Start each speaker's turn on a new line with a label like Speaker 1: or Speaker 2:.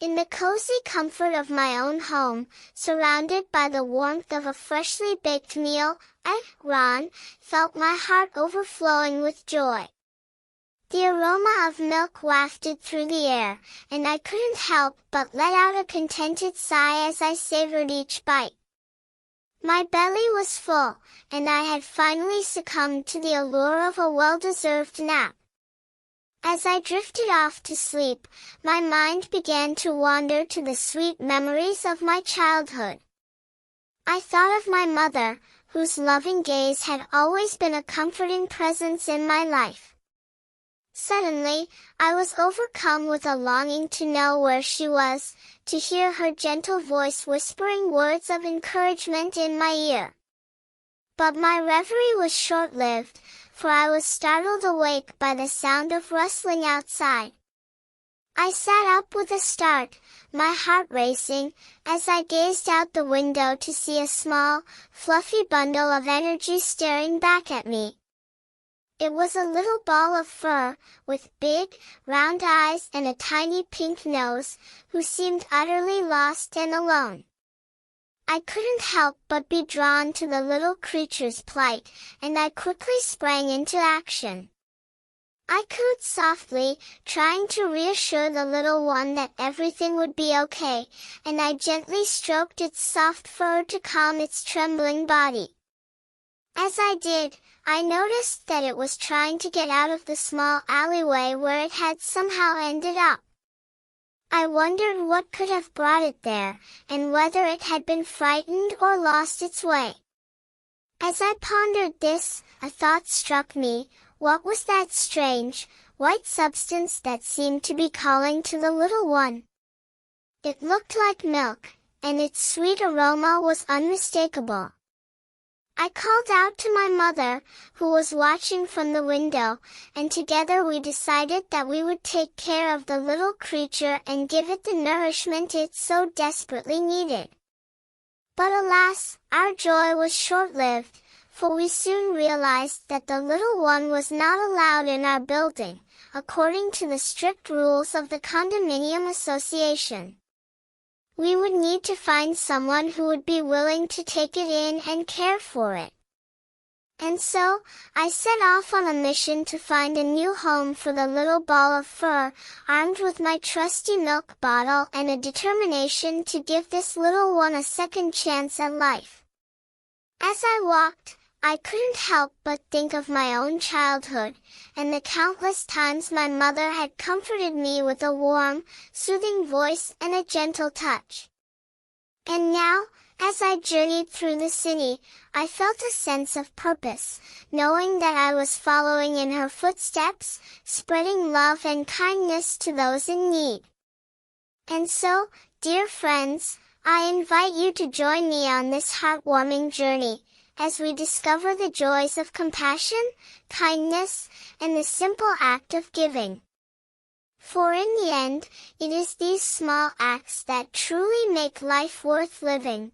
Speaker 1: In the cozy comfort of my own home, surrounded by the warmth of a freshly baked meal, Ron, felt my heart overflowing with joy. The aroma of milk wafted through the air, and I couldn't help but let out a contented sigh as I savored each bite. My belly was full, and I had finally succumbed to the allure of a well-deserved nap. As I drifted off to sleep, my mind began to wander to the sweet memories of my childhood. I thought of my mother, whose loving gaze had always been a comforting presence in my life. Suddenly, I was overcome with a longing to know where she was, to hear her gentle voice whispering words of encouragement in my ear. But my reverie was short-lived, for I was startled awake by the sound of rustling outside. I sat up with a start, my heart racing, as I gazed out the window to see a small, fluffy bundle of energy staring back at me. It was a little ball of fur, with big, round eyes and a tiny pink nose, who seemed utterly lost and alone. I couldn't help but be drawn to the little creature's plight, and I quickly sprang into action. I cooed softly, trying to reassure the little one that everything would be okay, and I gently stroked its soft fur to calm its trembling body. As I did, I noticed that it was trying to get out of the small alleyway where it had somehow ended up. I wondered what could have brought it there, and whether it had been frightened or lost its way. As I pondered this, a thought struck me. What was that strange, white substance that seemed to be calling to the little one? It looked like milk, and its sweet aroma was unmistakable. I called out to my mother, who was watching from the window, and together we decided that we would take care of the little creature and give it the nourishment it so desperately needed. But alas, our joy was short-lived, for we soon realized that the little one was not allowed in our building, according to the strict rules of the condominium association. We would need to find someone who would be willing to take it in and care for it. And so, I set off on a mission to find a new home for the little ball of fur, armed with my trusty milk bottle and a determination to give this little one a second chance at life. As I walked, I couldn't help but think of my own childhood, and the countless times my mother had comforted me with a warm, soothing voice and a gentle touch. And now, as I journeyed through the city, I felt a sense of purpose, knowing that I was following in her footsteps, spreading love and kindness to those in need. And so, dear friends, I invite you to join me on this heartwarming journey, as we discover the joys of compassion, kindness, and the simple act of giving. For in the end, it is these small acts that truly make life worth living.